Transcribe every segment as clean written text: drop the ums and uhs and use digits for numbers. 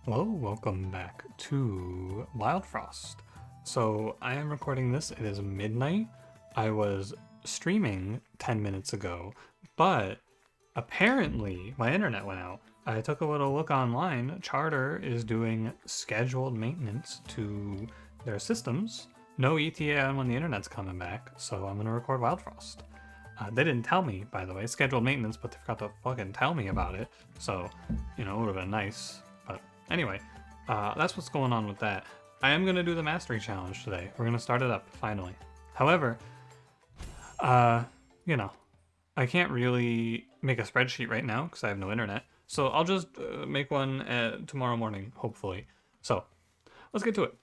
Hello, welcome back to Wildfrost. So I am recording this, it is midnight. I was streaming 10 minutes ago, but apparently my internet went out. I took a little look online. Charter is doing scheduled maintenance to their systems. No ETA on when the internet's coming back, so I'm gonna record Wildfrost. They didn't tell me, by the way, scheduled maintenance, but they forgot to fucking tell me about it. So, it would have been nice. But anyway, that's what's going on with that. I am going to do the mastery challenge today. We're going to start it up, finally. However, uh, you know, I can't really make a spreadsheet right now because I have no internet. So I'll just make one tomorrow morning, hopefully. So, let's get to it.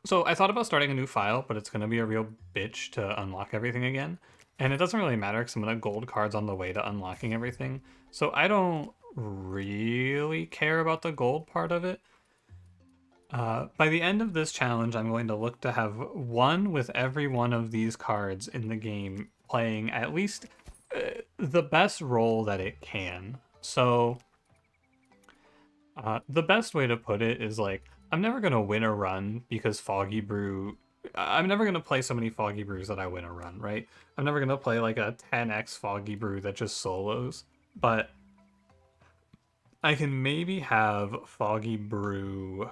So I thought about starting a new file, but it's going to be a real bitch to unlock everything again. And it doesn't really matter because I'm going to gold cards on the way to unlocking everything. So I don't really care about the gold part of it. By the end of this challenge, I'm going to look to have one with every one of these cards in the game playing at least the best role that it can. So the best way to put it is like, I'm never going to win a run because Foggy Brew... I'm never going to play so many Foggy Brews that I win a run, right? I'm never going to play like a 10x Foggy Brew that just solos. But I can maybe have Foggy Brew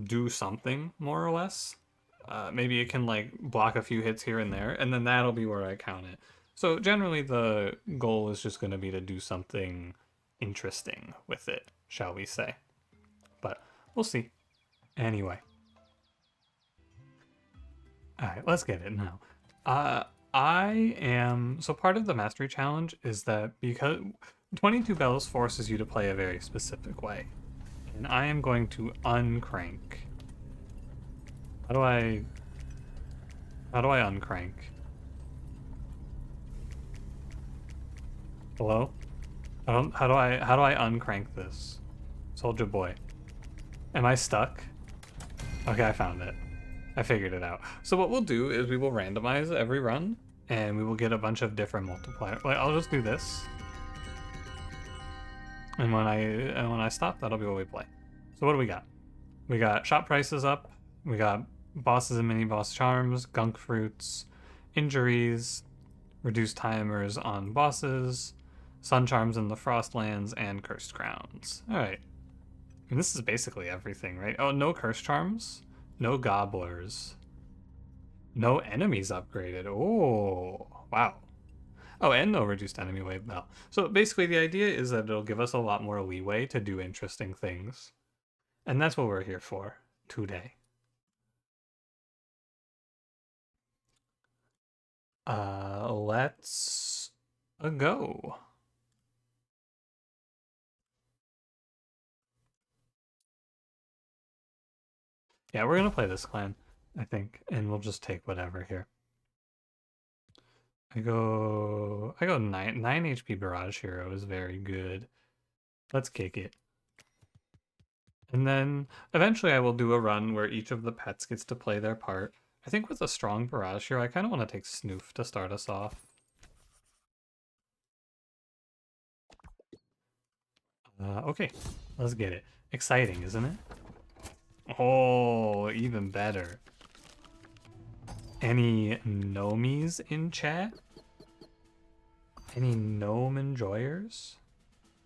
do something, more or less. Maybe it can like block a few hits here and there, and then that'll be where I count it. So generally the goal is just going to be to do something interesting with it, shall we say. But we'll see. Anyway. Alright, let's get it now. So part of the mastery challenge is that because 22 bells forces you to play a very specific way. And I am going to uncrank. How do I uncrank? Hello? How do I uncrank this? Soldier boy. Am I stuck? Okay, I found it. I figured it out. So what we'll do is we will randomize every run, and we will get a bunch of different multipliers. Like, I'll just do this. And when I stop, that'll be what we play. So what do we got? We got shop prices up. We got bosses and mini boss charms, gunk fruits, injuries, reduced timers on bosses, sun charms in the frostlands, and cursed crowns. All right. And this is basically everything, right? Oh, no cursed charms, no gobblers, no enemies upgraded. Oh, wow. Oh, and no reduced enemy wave bell. So basically the idea is that it'll give us a lot more leeway to do interesting things. And that's what we're here for today. Let's go. Yeah, we're gonna play this clan, I think, and we'll just take whatever here. I go 9 HP Barrage Hero is very good. Let's kick it. And then eventually I will do a run where each of the pets gets to play their part. I think with a strong Barrage Hero, I kind of want to take Snoof to start us off. Okay, let's get it. Exciting, isn't it? Oh, even better. Any gnomies in chat? Any gnome enjoyers,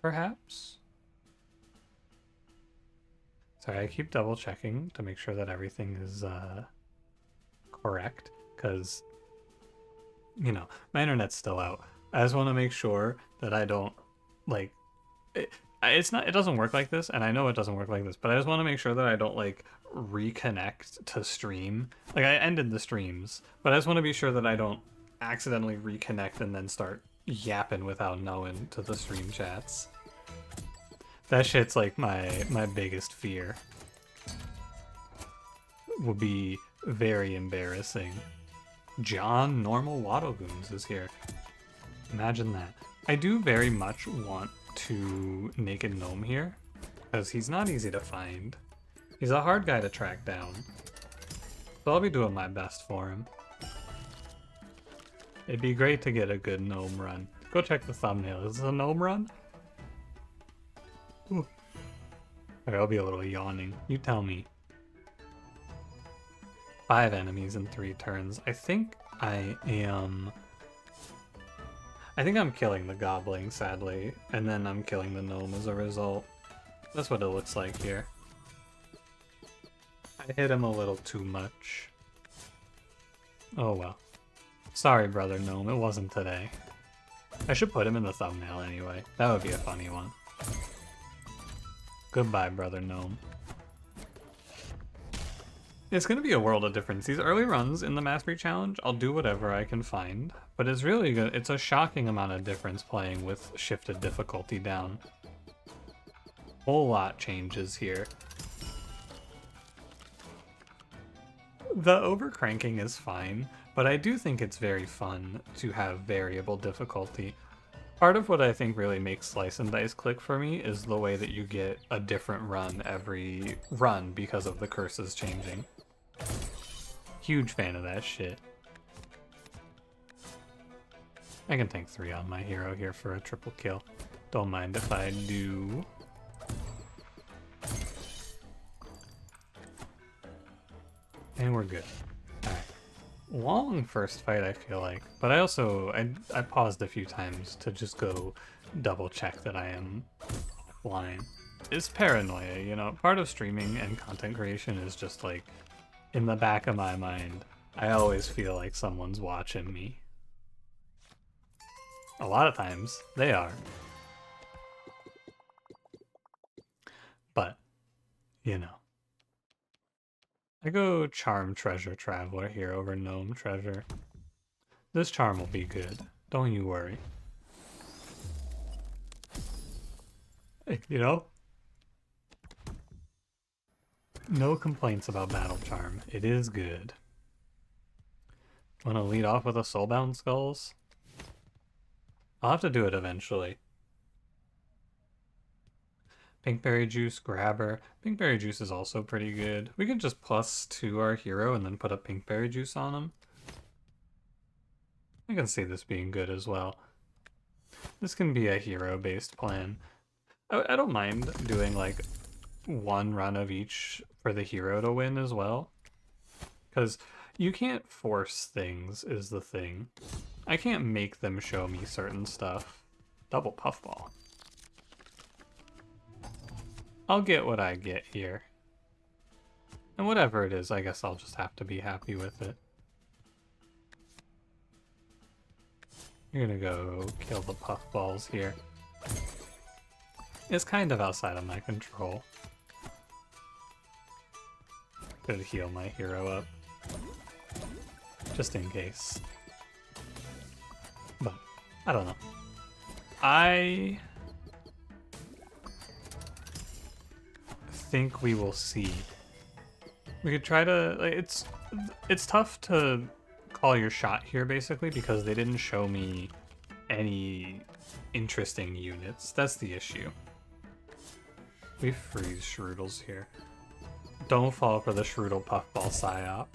perhaps? Sorry, I keep double checking to make sure that everything is correct, because, my internet's still out. I just want to make sure that I don't, like, it doesn't work like this, and I know it doesn't work like this, but I just want to make sure that I don't, like, reconnect to stream. Like, I ended the streams, but I just want to be sure that I don't accidentally reconnect and then start yapping without knowing to the stream chats. That shit's like my biggest fear. Would be very embarrassing. John Normal Waddlegoons is here. Imagine that. I do very much want to Naked Gnome here, because he's not easy to find. He's a hard guy to track down. So I'll be doing my best for him. It'd be great to get a good gnome run. Go check the thumbnail. Is this a gnome run? Ooh. Okay, I'll be a little yawning. You tell me. 5 enemies in 3 turns. I think I'm killing the goblin, sadly, and then I'm killing the gnome as a result. That's what it looks like here. I hit him a little too much. Oh well. Sorry, brother gnome, it wasn't today. I should put him in the thumbnail anyway. That would be a funny one. Goodbye, brother gnome. It's gonna be a world of difference. These early runs in the Mastery Challenge, I'll do whatever I can find. But it's really good. It's a shocking amount of difference playing with shifted difficulty down. Whole lot changes here. The overcranking is fine, but I do think it's very fun to have variable difficulty. Part of what I think really makes Slice and Dice click for me is the way that you get a different run every run because of the curses changing. Huge fan of that shit. I can tank 3 on my hero here for a triple kill. Don't mind if I do. And we're good. Alright. Long first fight, I feel like. But I paused a few times to just go double check that I am offline. It's paranoia, you know? Part of streaming and content creation is just like, in the back of my mind, I always feel like someone's watching me. A lot of times, they are. But, you know. I go Charm Treasure Traveler here over Gnome Treasure. This charm will be good. Don't you worry. You know? No complaints about Battle Charm. It is good. Want to lead off with a Soulbound Skulls? I'll have to do it eventually. Pinkberry Juice, Grabber. Pinkberry Juice is also pretty good. We can just +2 our hero and then put a Pinkberry Juice on him. I can see this being good as well. This can be a hero-based plan. I don't mind doing like 1 run of each for the hero to win as well. Because you can't force things is the thing. I can't make them show me certain stuff. Double puffball. I'll get what I get here. And whatever it is, I guess I'll just have to be happy with it. You're gonna go kill the puffballs here. It's kind of outside of my control. Could heal my hero up. Just in case. But, I don't know. I think we will see. We could try to, like, it's tough to call your shot here basically because they didn't show me any interesting units. That's the issue. We freeze Shroodles here. Don't fall for the Shroodle Puffball Psyop.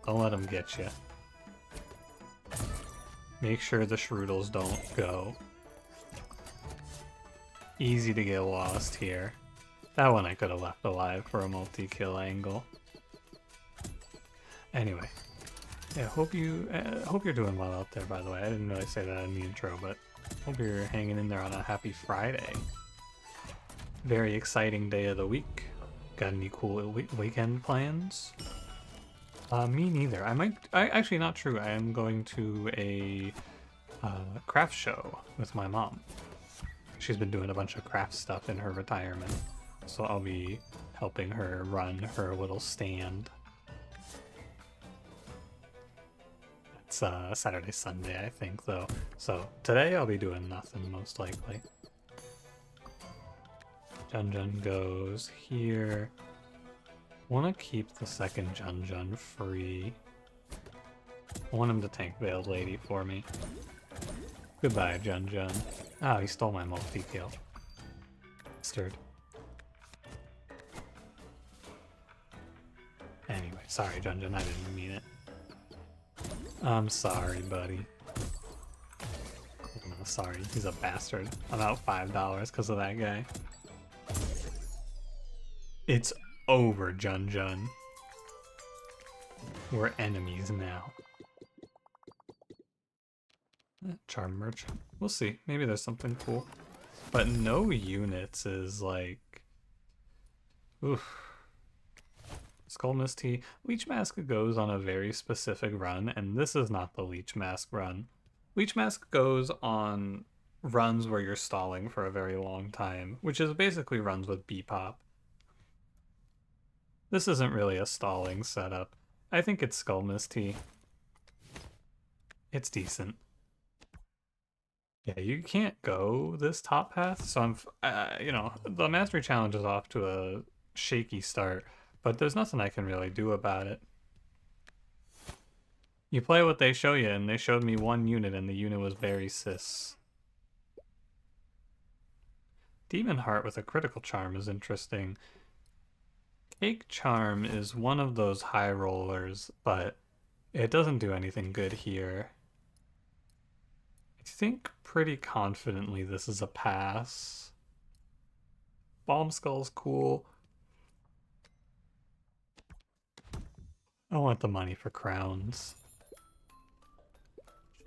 Don't let them get you. Make sure the Shroodles don't go. Easy to get lost here. That one I could have left alive for a multi-kill angle. Anyway, yeah, hope you're doing well out there. By the way, I didn't really say that in the intro, but hope you're hanging in there on a happy Friday. Very exciting day of the week. Got any cool weekend plans? Me neither. Actually, not true. I am going to a craft show with my mom. She's been doing a bunch of craft stuff in her retirement, so I'll be helping her run her little stand. It's Saturday, Sunday, I think, though. So today I'll be doing nothing, most likely. Jun goes here. Want to keep the second Jun free. I want him to tank Veiled Lady for me. Goodbye, Jun. Ah, he stole my multi-kill. Bastard. Anyway, sorry, Jun. I didn't mean it. I'm sorry, buddy. I'm sorry, he's a bastard. I'm out $5 because of that guy. It's over, Jun Jun. We're enemies now. Charm merchant. We'll see. Maybe there's something cool. But no units is like... Oof. Skull Mist Tea. Leech Mask goes on a very specific run, and this is not the Leech Mask run. Leech Mask goes on runs where you're stalling for a very long time, which is basically runs with Bebop. This isn't really a stalling setup. I think it's Skull Mist Tea. It's decent. Yeah, you can't go this top path, so I'm, you know, the Mastery Challenge is off to a shaky start, but there's nothing I can really do about it. You play what they show you, and they showed me one unit, and the unit was Berry Sis. Demon Heart with a critical charm is interesting. Cake Charm is one of those high rollers, but it doesn't do anything good here. I think pretty confidently this is a pass. Bomb Skull's cool. I want the money for crowns.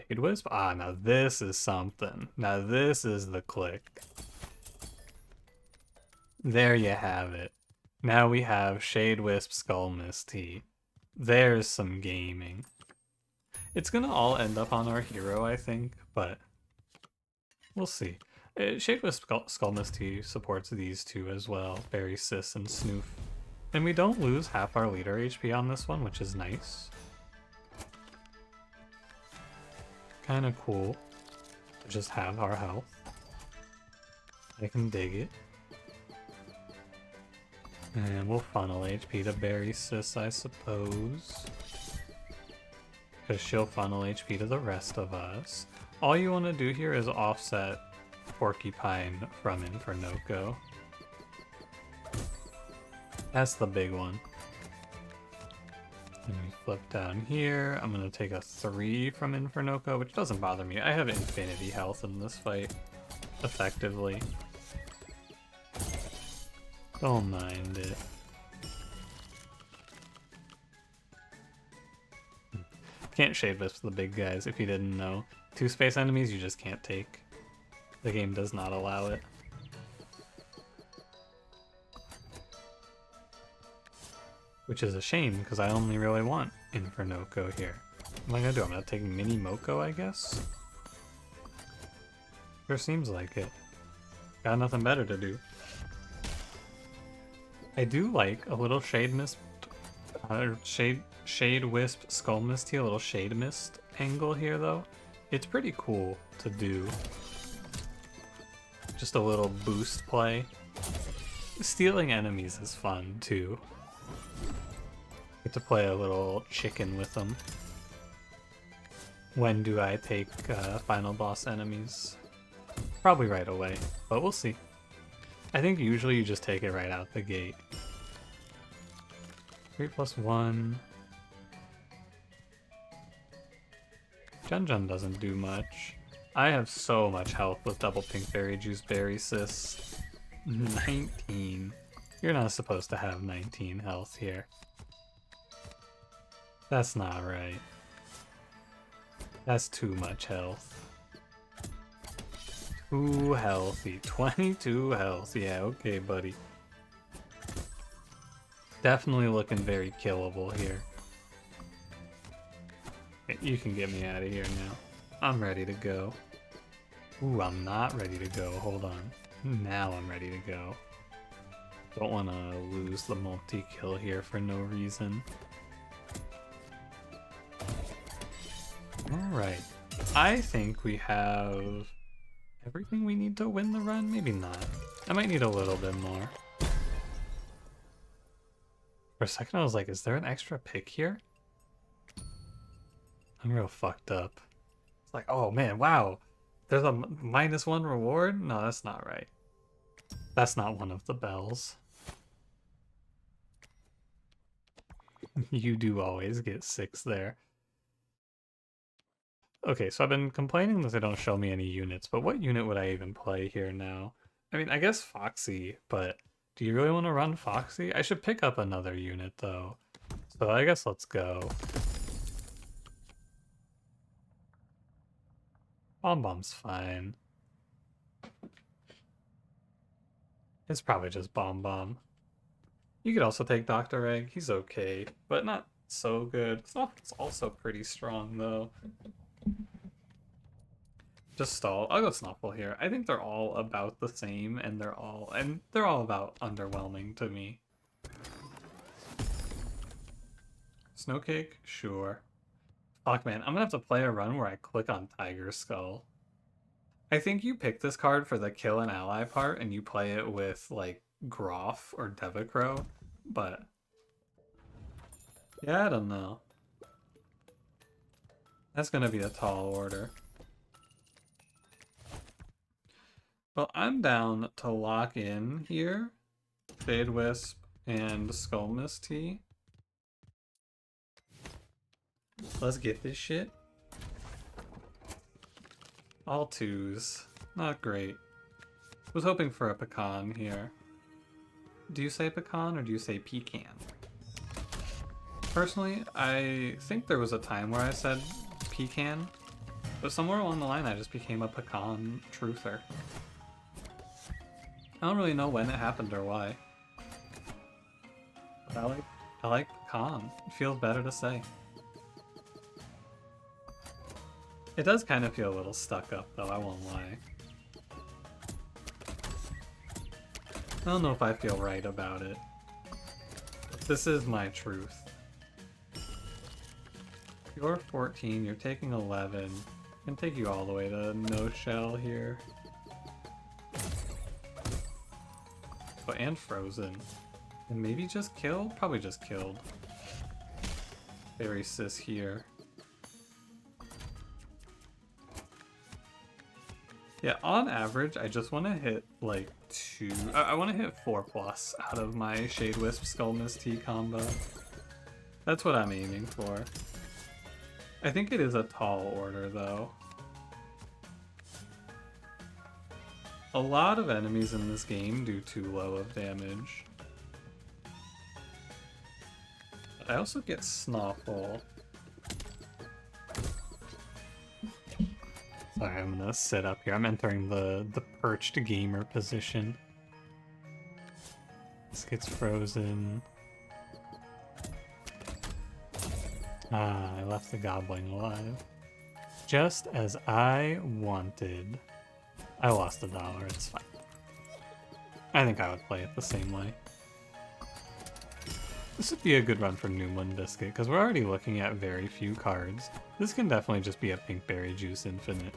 Shade Wisp? Ah, now this is something. Now this is the click. There you have it. Now we have Shade Wisp Skull Mist Tea. There's some gaming. It's gonna all end up on our hero, I think, but we'll see. Shade Wisp Skull Mist Tea supports these two as well, Berry Sis and Snoof. And we don't lose half our leader HP on this one, which is nice. Kind of cool to just have our health. I can dig it. And we'll funnel HP to Berry Sis, I suppose. Because she'll funnel HP to the rest of us. All you want to do here is offset Porcupine from Infernoko. That's the big one. And we flip down here. I'm going to take a 3 from Infernoko, which doesn't bother me. I have infinity health in this fight, effectively. Don't mind it. Can't Shade Wisp the big guys, if you didn't know. 2 space enemies you just can't take. The game does not allow it. Which is a shame, because I only really want Infernoko here. What am I gonna do? I'm gonna take Mini Moko, I guess? Sure seems like it. Got nothing better to do. I do like a little Shade Mist, Shade Wisp Skull Mist here, a little Shade Mist angle here though. It's pretty cool to do. Just a little boost play. Stealing enemies is fun too. Get to play a little chicken with them. When do I take final boss enemies? Probably right away, but we'll see. I think usually you just take it right out the gate. 3+1. Jun Jun doesn't do much. I have so much health with double pink berry juice, Berry Sis. 19. You're not supposed to have 19 health here. That's not right. That's too much health. Too healthy. 22 health. Yeah, okay, buddy. Definitely looking very killable here. Okay, you can get me out of here now. I'm ready to go. Ooh, I'm not ready to go. Hold on. Now I'm ready to go. Don't want to lose the multi-kill here for no reason. Alright. I think we have everything we need to win the run? Maybe not. I might need a little bit more. For a second I was like, is there an extra pick here? I'm real fucked up. It's like, oh man, wow. There's a -1 reward? No, that's not right. That's not one of the bells. You do always get 6 there. Okay, so I've been complaining that they don't show me any units, but what unit would I even play here now? I mean, I guess Foxy, but Do you really want to run Foxy? I should pick up another unit though. So I guess let's go. Bomb Bomb's fine. It's probably just Bomb Bomb. You could also take Dr. Egg. He's okay, but not so good. Snuffle's also pretty strong though. Just stall. I'll go Snuffle here. I think they're all about the same, and they're all about underwhelming to me. Snowcake? Sure. Fuck, man. I'm gonna have to play a run where I click on Tiger Skull. I think you pick this card for the kill an ally part, and you play it with, like, Groff or Devacrow, but... yeah, I don't know. That's gonna be a tall order. Well, I'm down to lock in here. Fade Wisp and Skull Mist Tea. Let's get this shit. All twos. Not great. Was hoping for a pecan here. Do you say pecan or do you say pecan? Personally, I think there was a time where I said pecan, but somewhere along the line I just became a pecan truther. I don't really know when it happened or why. But I like pecan. It feels better to say. It does kind of feel a little stuck up though, I won't lie. I don't know if I feel right about it. This is my truth. You're 14, you're taking 11. I can take you all the way to no shell here. Oh, and frozen. And maybe just killed? Probably just killed. Very cis here. Yeah, on average, I just want to hit like I want to hit 4+ out of my Shade Wisp Skull Mist Tea combo. That's what I'm aiming for. I think it is a tall order though. A lot of enemies in this game do too low of damage. I also get Snuffle. Sorry, I'm gonna sit up here. I'm entering the perched gamer position. This gets frozen. Ah, I left the goblin alive. Just as I wanted. I lost $1, it's fine. I think I would play it the same way. This would be a good run for Newman Biscuit, because we're already looking at very few cards. This can definitely just be a Pinkberry Juice Infinite.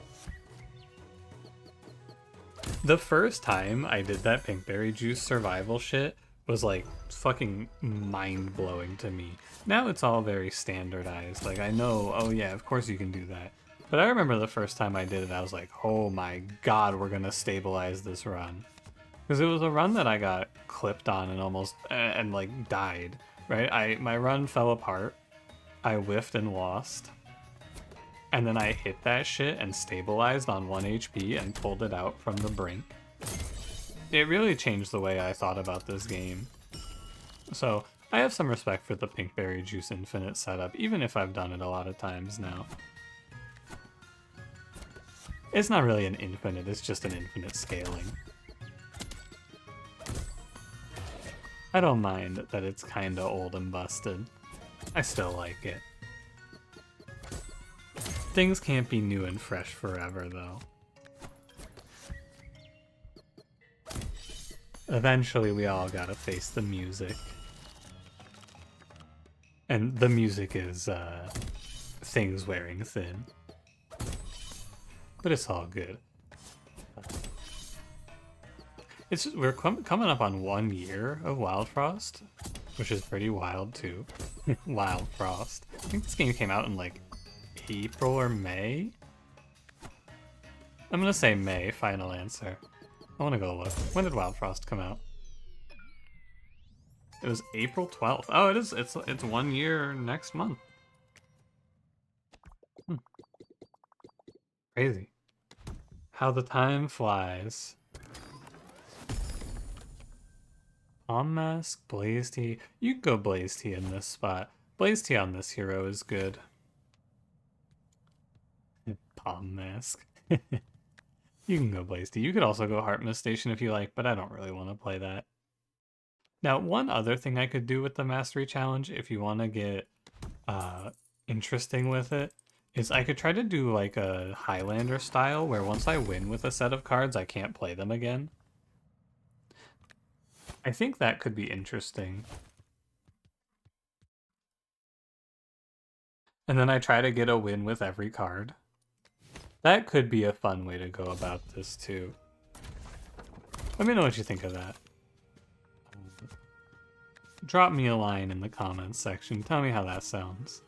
The first time I did that Pinkberry Juice survival shit was like fucking mind-blowing to me. Now it's all very standardized. Like I know, oh yeah, of course you can do that. But I remember the first time I did it, I was like, oh my god, we're gonna stabilize this run. Because it was a run that I got clipped on and almost, and like died, right? My run fell apart, I whiffed and lost, and then I hit that shit and stabilized on 1 HP and pulled it out from the brink. It really changed the way I thought about this game. So, I have some respect for the Pinkberry Juice Infinite setup, even if I've done it a lot of times now. It's not really an infinite, it's just an infinite scaling. I don't mind that it's kinda old and busted. I still like it. Things can't be new and fresh forever, though. Eventually, we all gotta face the music. And the music is, things wearing thin. But it's all good. It's just, we're coming up on 1 year of Wildfrost, which is pretty wild too. Wildfrost. I think this game came out in like April or May? I'm gonna say May, final answer. I wanna go look. When did Wildfrost come out? It was April 12th. Oh, it is. It's 1 year next month. Crazy. How the time flies. Palm Mask, Blaze Tea. You can go Blaze Tea in this spot. Blaze Tea on this hero is good. Palm Mask. You can go Blaze Tea. You could also go Heart Mist Station if you like, but I don't really want to play that. Now, one other thing I could do with the Mastery Challenge, if you want to get interesting with it, is I could try to do like a Highlander style, where once I win with a set of cards, I can't play them again. I think that could be interesting. And then I try to get a win with every card. That could be a fun way to go about this too. Let me know what you think of that. Drop me a line in the comments section. Tell me how that sounds.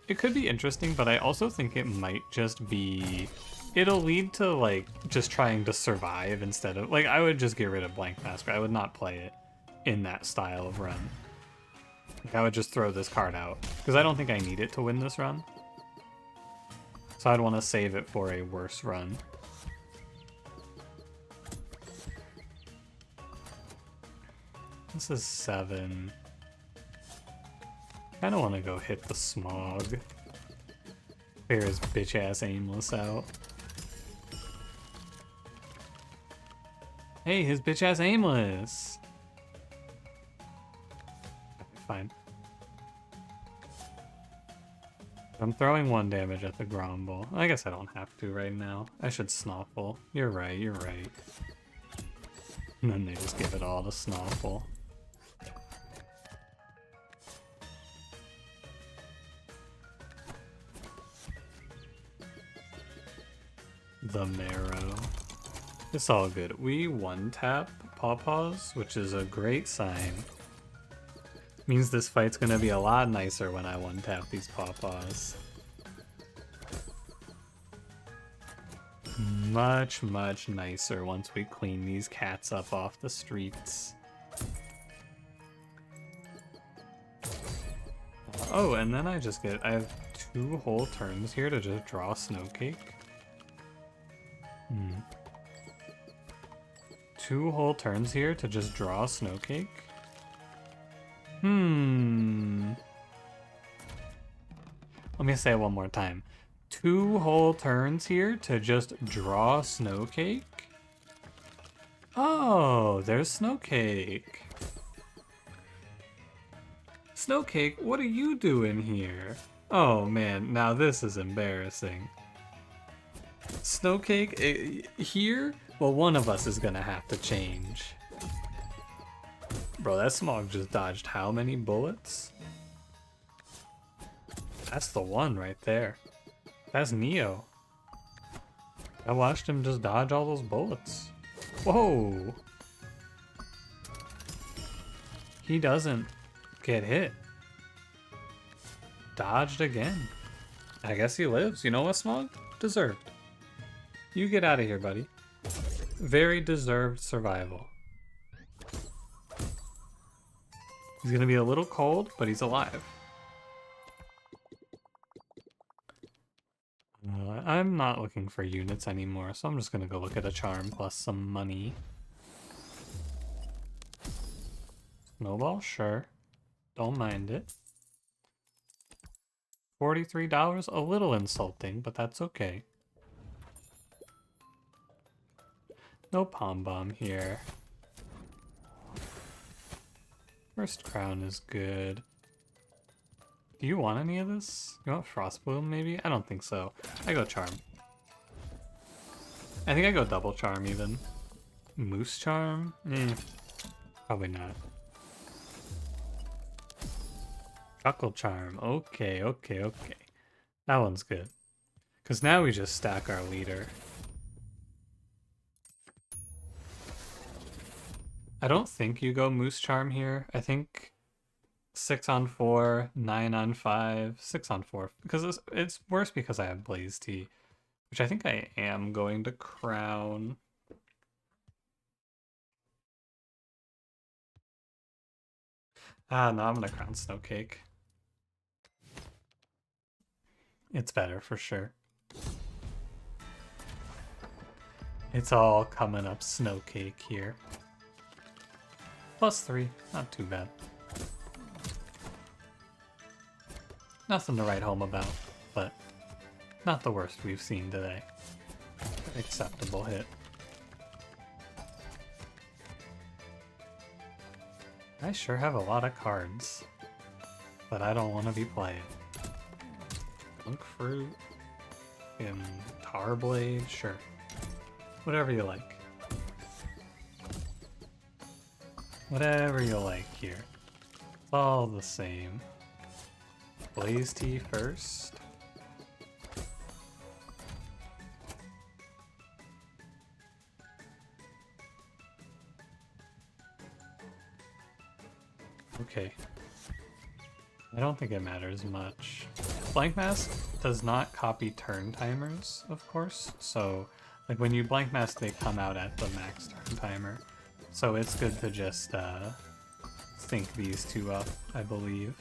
It could be interesting, but I also think it might just be... It'll lead to, like, just trying to survive instead of... Like, I would just get rid of Blank Mask. I would not play it in that style of run. Like, I would just throw this card out, because I don't think I need it to win this run. So I'd want to save it for a worse run. This is 7. I don't want to go hit the Smog. Clear his bitch-ass Aimless out. Hey, his bitch-ass Aimless! Fine. I'm throwing 1 damage at the Gromble. I guess I don't have to right now. I should Snuffle. You're right, you're right. And then they just give it all to Snuffle. The Marrow. It's all good. We 1-tap Pawpaws, which is a great sign. Means this fight's gonna be a lot nicer when I 1-tap these Pawpaws. Much, much nicer once we clean these cats up off the streets. Oh, and then I have 2 whole turns here to just draw Snowcake. 2 whole turns here to just draw Snowcake? Let me say it one more time. 2 whole turns here to just draw Snowcake? Oh, there's Snowcake. Snowcake, what are you doing here? Oh man, now this is embarrassing. Snowcake, here? Well, one of us is gonna have to change. Bro, that Smog just dodged how many bullets? That's the one right there. That's Neo. I watched him just dodge all those bullets. Whoa! He doesn't get hit. Dodged again. I guess he lives. You know what, Smog? Deserved. You get out of here, buddy. Very deserved survival. He's gonna be a little cold, but he's alive. I'm not looking for units anymore, so I'm just gonna go look at a charm plus some money. Snowball? Sure. Don't mind it. $43? A little insulting, but that's okay. No Pom Bomb here. First Crown is good. Do you want any of this? You want Frost Bloom maybe? I don't think so. I go Charm. I think I go Double Charm even. Moose Charm? Probably not. Chuckle Charm. Okay, okay, okay. That one's good. Because now we just stack our leader. I don't think you go Moose Charm here. I think 6 on 4, 9 on 5, 6 on 4. Because it's worse because I have Blaze Tea, which I think I am going to Crown. Ah, no, I'm going to Crown Snowcake. It's better for sure. It's all coming up Snowcake here. +3, not too bad. Nothing to write home about, but not the worst we've seen today. Acceptable hit. I sure have a lot of cards, but I don't want to be playing. Monk Fruit and Tar Blade, sure. Whatever you like. Whatever you like here. It's all the same. Blaze Tea first. Okay. I don't think it matters much. Blank Mask does not copy turn timers, of course, so like when you blank mask they come out at the max turn timer. So it's good to just sync these two up, I believe.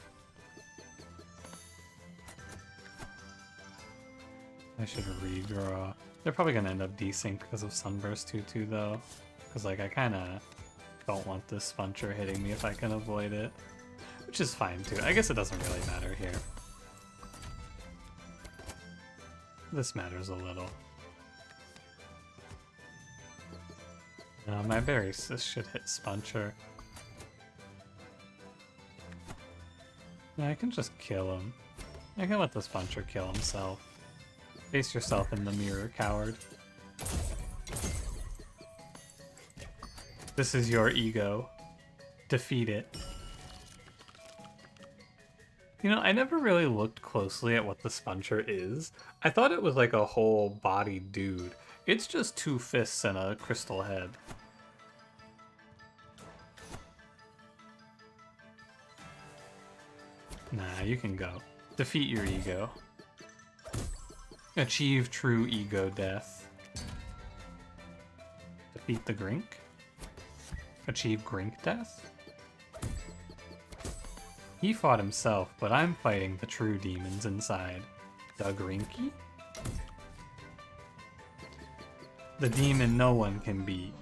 I should redraw. They're probably gonna end up desync because of Sunburst 2-2 though. Because like I kinda don't want this Spuncher hitting me if I can avoid it. Which is fine too. I guess it doesn't really matter here. This matters a little. My Berry Sis should hit Spuncher. Yeah, I can just kill him. I can let the Spuncher kill himself. Face yourself in the mirror, coward. This is your ego. Defeat it. You know, I never really looked closely at what the Spuncher is. I thought it was like a whole body dude. It's just 2 fists and a crystal head. Nah, you can go. Defeat your ego. Achieve true ego death. Defeat the Grink. Achieve Grink death. He fought himself, but I'm fighting the true demons inside. The Grinky? The demon no one can beat.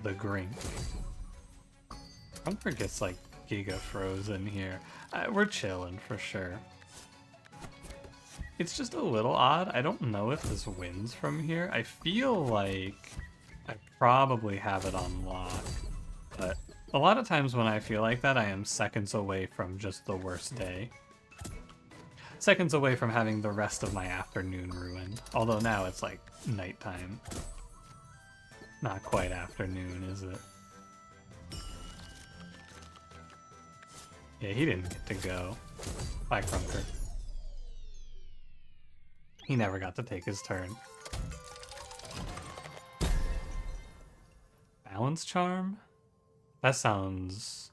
The Grink. Hunter gets like Giga frozen here. We're chilling for sure. It's just a little odd. I don't know if this wins from here. I feel like I probably have it on lock, but a lot of times when I feel like that, I am seconds away from just the worst day. Seconds away from having the rest of my afternoon ruined. Although now it's like nighttime. Not quite afternoon, is it? Yeah, he didn't get to go. Bye, Crunker. He never got to take his turn. Balance Charm? That sounds...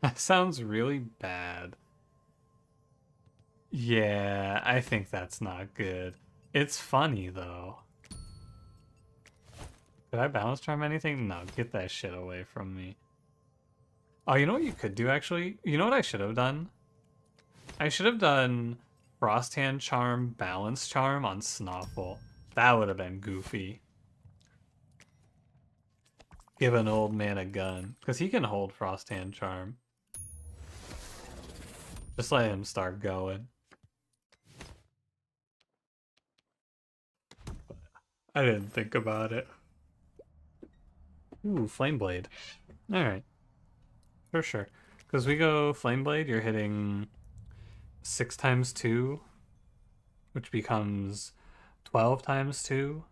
That sounds really bad. Yeah, I think that's not good. It's funny, though. Did I balance charm anything? No, get that shit away from me. Oh, you know what you could do, actually? You know what I should have done? I should have done Frost Hand Charm, Balance Charm on Snoffle. That would have been goofy. Give an old man a gun, because he can hold Frost Hand Charm. Just let him start going. I didn't think about it. Ooh, Flame Blade. Alright. For sure. Because we go Flame Blade, you're hitting 6 times 2, which becomes 12 times 2.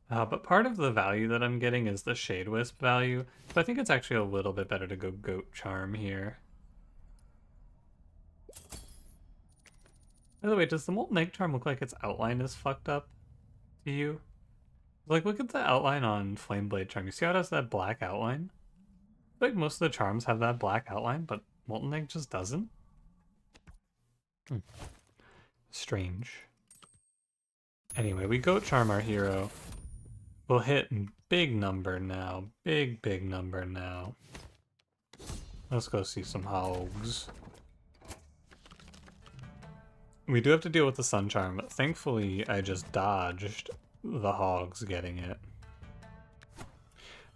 But part of the value that I'm getting is the Shade Wisp value, so I think it's actually a little bit better to go Goat Charm here. By the way, does the Molten Egg Charm look like its outline is fucked up to you? Like, look at the outline on Flame Blade Charm. You see how it has that black outline? Like, most of the charms have that black outline, but Molten Egg just doesn't. Strange. Anyway, we Goat Charm our hero. We'll hit big number now. Big number now. Let's go see some hogs. We do have to deal with the sun charm, but thankfully I just dodged the hogs getting it.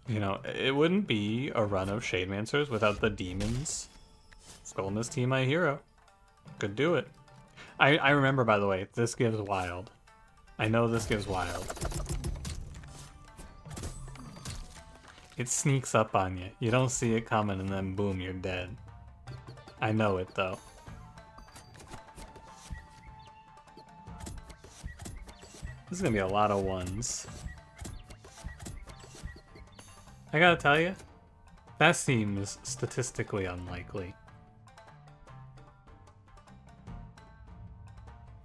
You know, it wouldn't be a run of Shademancers without the demons. Skullness team my hero. Could do it. I remember, by the way, this gives wild. I know this gives wild. It sneaks up on you. You don't see it coming and then boom, you're dead. I know it though. This is gonna be a lot of ones. I gotta tell you, that seems statistically unlikely.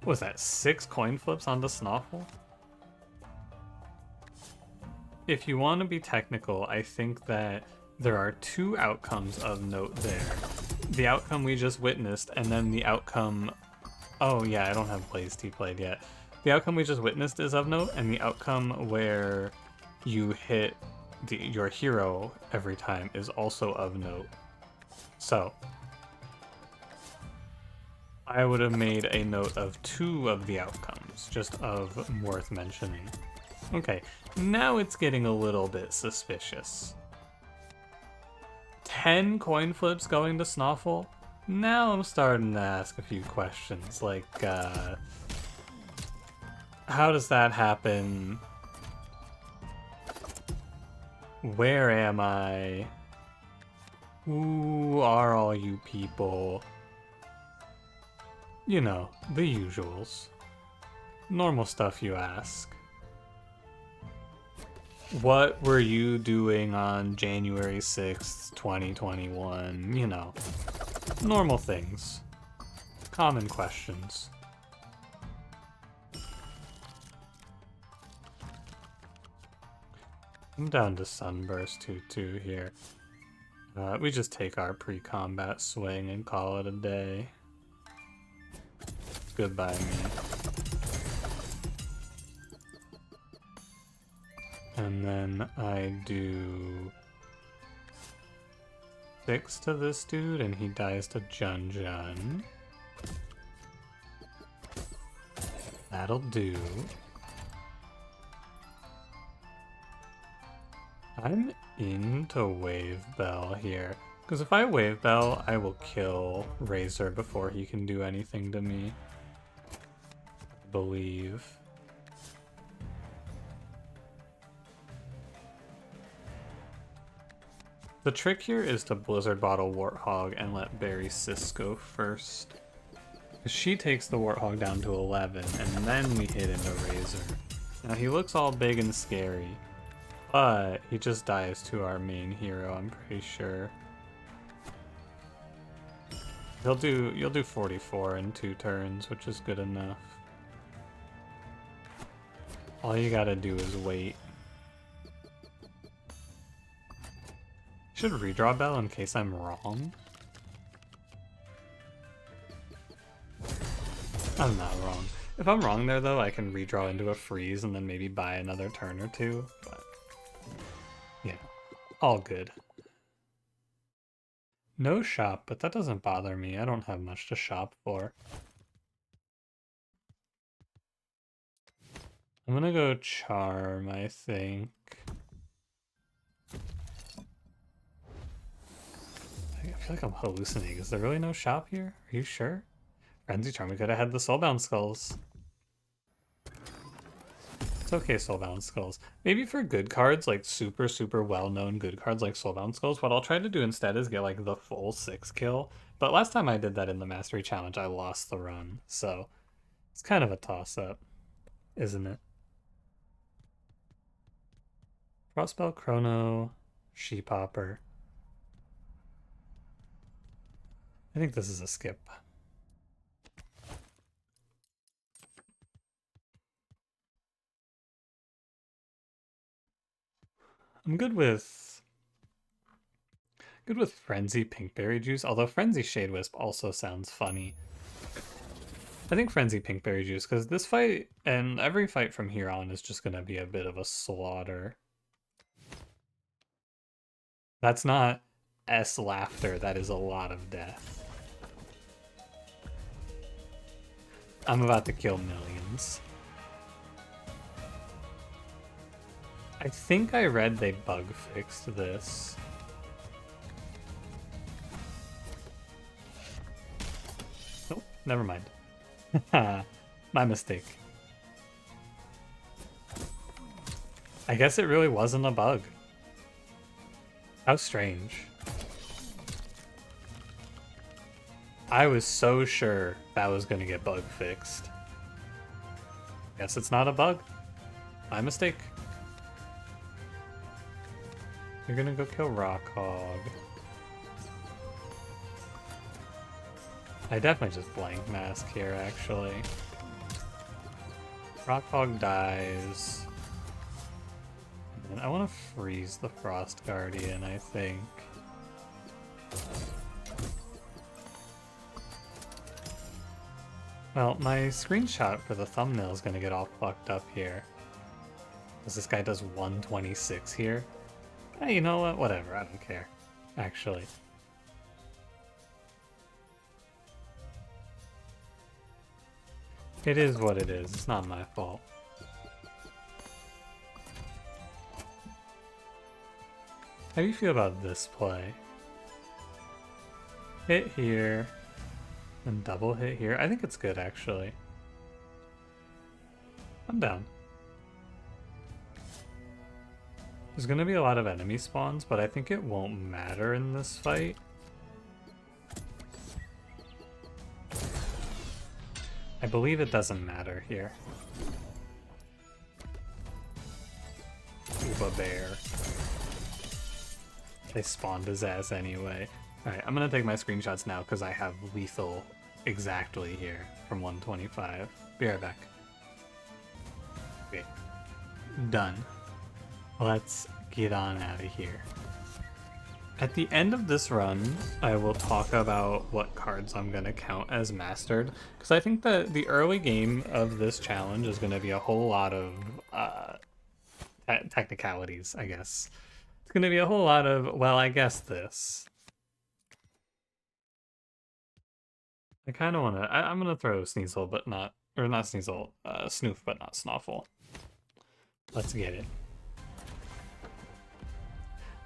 What was that, 6 coin flips onto Snoffle? If you want to be technical, I think that there are 2 outcomes of note there. The outcome we just witnessed, and then the outcome... Oh yeah, I don't have Blaze T played yet. The outcome we just witnessed is of note, and the outcome where you hit your hero every time is also of note. So, I would have made a note of 2 of the outcomes, just of worth mentioning. Okay, now it's getting a little bit suspicious. 10 coin flips going to Snoffle? Now I'm starting to ask a few questions, like, how does that happen? Where am I? Who are all you people? You know, the usuals. Normal stuff you ask. What were you doing on January 6th, 2021? You know, normal things. Common questions. I'm down to Sunburst 2-2 here. We just take our pre-combat swing and call it a day. Goodbye, me. And then I do 6 to this dude, and he dies to Jun Jun. That'll do. I'm into Wave Bell here. Because if I Wave Bell, I will kill Razor before he can do anything to me. I believe. The trick here is to Blizzard Bottle Warthog and let Barry Sis go first. She takes the Warthog down to 11, and then we hit into Razor. Now he looks all big and scary, but he just dies to our main hero, I'm pretty sure. You'll do 44 in 2 turns, which is good enough. All you gotta do is wait. Should redraw Bell in case I'm wrong. I'm not wrong. If I'm wrong there though, I can redraw into a freeze and then maybe buy another turn or 2, but yeah, all good. No shop, but that doesn't bother me. I don't have much to shop for. I'm gonna go Charm, I think. I feel like I'm hallucinating. Is there really no shop here? Are you sure? Frenzy Charm, we could have had the Soulbound Skulls. It's okay, Soulbound Skulls. Maybe for good cards, like super well-known good cards like Soulbound Skulls, what I'll try to do instead is get like the full 6 kill. But last time I did that in the Mastery Challenge, I lost the run. So it's kind of a toss-up, isn't it? Frostbell, Chrono, Sheephopper. I think this is a skip. I'm good with Frenzy Pinkberry Juice, although Frenzy Shade Wisp also sounds funny. I think Frenzy Pinkberry Juice, because this fight and every fight from here on is just gonna be a bit of a slaughter. That's not S laughter, that is a lot of death. I'm about to kill millions. I think I read they bug fixed this. Nope, never mind. My mistake. I guess it really wasn't a bug. How strange. I was so sure that was gonna get bug fixed. Guess it's not a bug. My mistake. You're gonna go kill Rockhog. I definitely just blank mask here, actually. Rockhog dies. And I want to freeze the Frost Guardian, I think. Well, my screenshot for the thumbnail is going to get all fucked up here. Because this guy does 126 here. Hey, you know what? Whatever, I don't care. Actually. It is what it is. It's not my fault. How do you feel about this play? Hit here, and double hit here. I think it's good, actually. I'm down. There's gonna be a lot of enemy spawns, but I think it won't matter in this fight. I believe it doesn't matter here. Uba Bear. They spawned his ass anyway. Alright, I'm gonna take my screenshots now because I have lethal exactly here from 125. Be right back. Okay. Done. Let's get on out of here. At the end of this run, I will talk about what cards I'm going to count as mastered, because I think that the early game of this challenge is going to be a whole lot of technicalities, I guess. It's going to be a whole lot of, well, I guess this. I kind of want to, I'm going to throw Sneasel, but not, or not Sneasel, Snoof, but not Snoffle. Let's get it.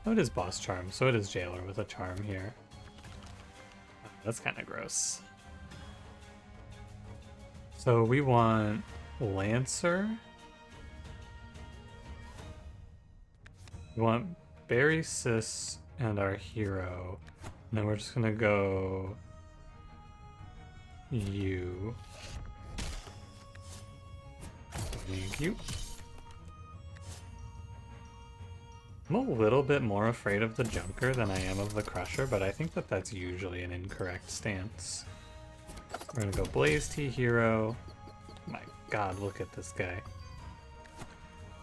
Oh, it is Boss Charm, so it is Jailer with a charm here. That's kind of gross. So we want Lancer. We want Barry Sis and our hero. And then we're just gonna go you. Thank you. I'm a little bit more afraid of the Junker than I am of the Crusher, but I think that that's usually an incorrect stance. We're gonna go Blaze Tea Hero. My god, look at this guy.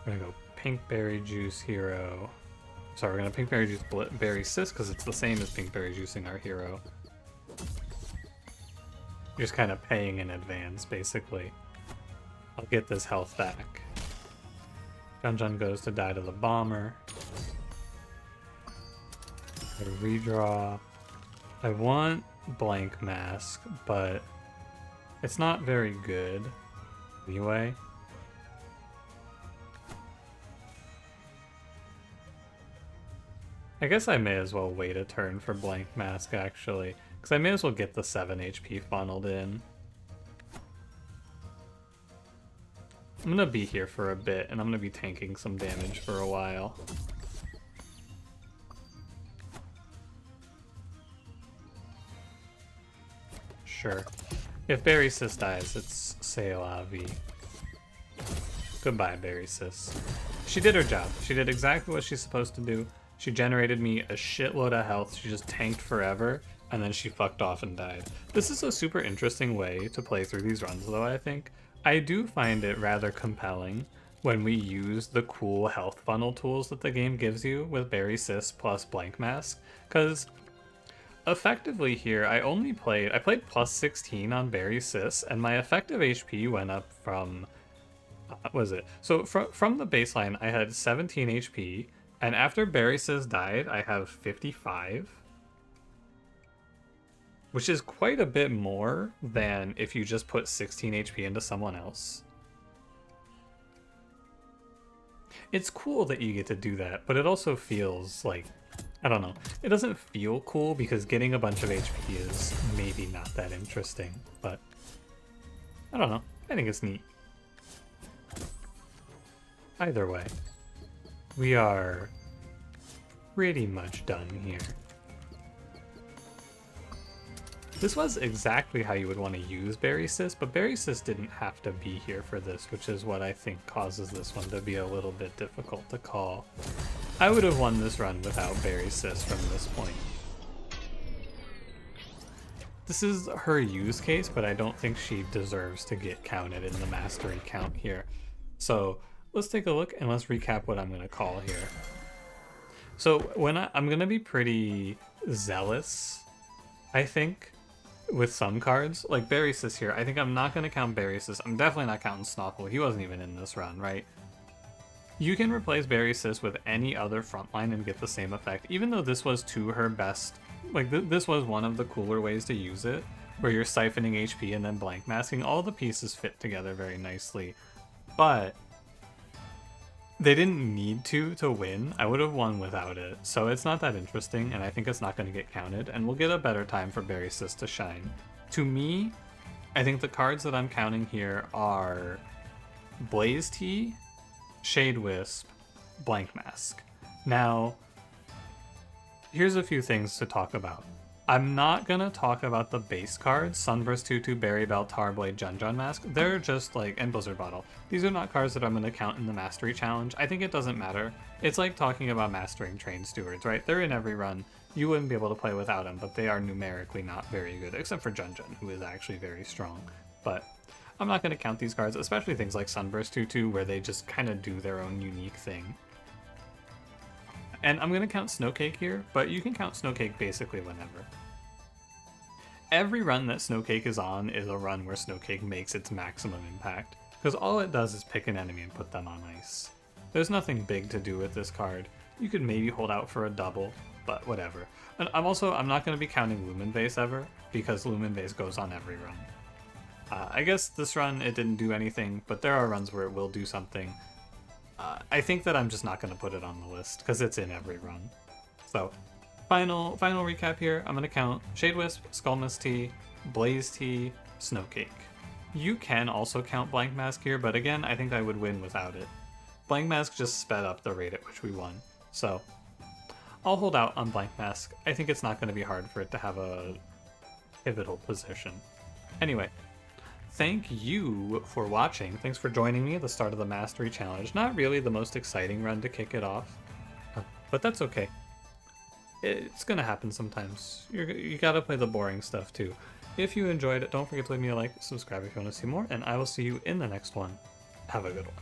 We're gonna go Pink Berry Juice Hero. Sorry, we're gonna Pink Berry Juice Berry Sis because it's the same as Pink Berry Juicing our hero. You're just kind of paying in advance, basically. I'll get this health back. Jun goes to die to the Bomber. I redraw. I want Blank Mask, but it's not very good anyway. I guess I may as well wait a turn for Blank Mask, actually, because I may as well get the 7 HP funneled in. I'm gonna be here for a bit, and I'm gonna be tanking some damage for a while. Sure. If Berry Sis dies, it's C'est la vie. Goodbye, Berry Sis. She did her job. She did exactly what she's supposed to do. She generated me a shitload of health. She just tanked forever, and then she fucked off and died. This is a super interesting way to play through these runs, though, I think. I do find it rather compelling when we use the cool health funnel tools that the game gives you with Berry Sis plus Blank Mask, because effectively here, I played plus 16 on Berry Sis, and my effective HP went up from, what was it? So from the baseline, I had 17 HP, and after Berry Sis died, I have 55. which is quite a bit more than if you just put 16 HP into someone else. It's cool that you get to do that, but it also feels like, I don't know, it doesn't feel cool because getting a bunch of HP is maybe not that interesting, but I don't know, I think it's neat. Either way, we are pretty much done here. This was exactly how you would want to use Berry Sis, but Berry Sis didn't have to be here for this, which is what I think causes this one to be a little bit difficult to call. I would have won this run without Berry Sis from this point. This is her use case, but I don't think she deserves to get counted in the mastery count here. So let's take a look and let's recap what I'm going to call here. So when I'm going to be pretty zealous, I think, with some cards, like Berry Sis here. I think I'm not going to count Berry Sis. I'm definitely not counting Snoffle. He wasn't even in this run, right? You can replace Berry Sis with any other frontline and get the same effect, even though this was to her best. Like, this was one of the cooler ways to use it, where you're siphoning HP and then blank masking. All the pieces fit together very nicely, but they didn't need to win. I would have won without it, so it's not that interesting, and I think it's not going to get counted, and we'll get a better time for Berry Sis to shine. To me, I think the cards that I'm counting here are Blaze Tea, Shade Wisp, Blank Mask. Now, here's a few things to talk about. I'm not going to talk about the base cards, Sunburst Tutu, Berry Bell, Tarblade, Jun Mask. They're just like, and Blizzard Bottle. These are not cards that I'm going to count in the Mastery Challenge. I think it doesn't matter. It's like talking about mastering Train Stewards, right? They're in every run. You wouldn't be able to play without them, but they are numerically not very good, except for Jun, who is actually very strong. But I'm not going to count these cards, especially things like Sunburst Tutu, where they just kind of do their own unique thing. And I'm going to count Snowcake here, but you can count Snowcake basically whenever. Every run that Snowcake is on is a run where Snowcake makes its maximum impact, because all it does is pick an enemy and put them on ice. There's nothing big to do with this card. You could maybe hold out for a double, but whatever. And I'm not going to be counting Lumen Vase ever, because Lumen Vase goes on every run. I guess this run it didn't do anything, but there are runs where it will do something. I think that I'm just not going to put it on the list because it's in every run. So, final recap here. I'm going to count Shade Wisp, Skullmist Tea, Blaze Tea, Snowcake. You can also count Blank Mask here, but again, I think I would win without it. Blank Mask just sped up the rate at which we won. So, I'll hold out on Blank Mask. I think it's not going to be hard for it to have a pivotal position. Anyway, thank you for watching. Thanks for joining me at the start of the Mastery Challenge. Not really the most exciting run to kick it off, but that's okay. It's gonna happen sometimes. You gotta play the boring stuff too. If you enjoyed it, don't forget to leave me a like, subscribe if you want to see more, and I will see you in the next one. Have a good one.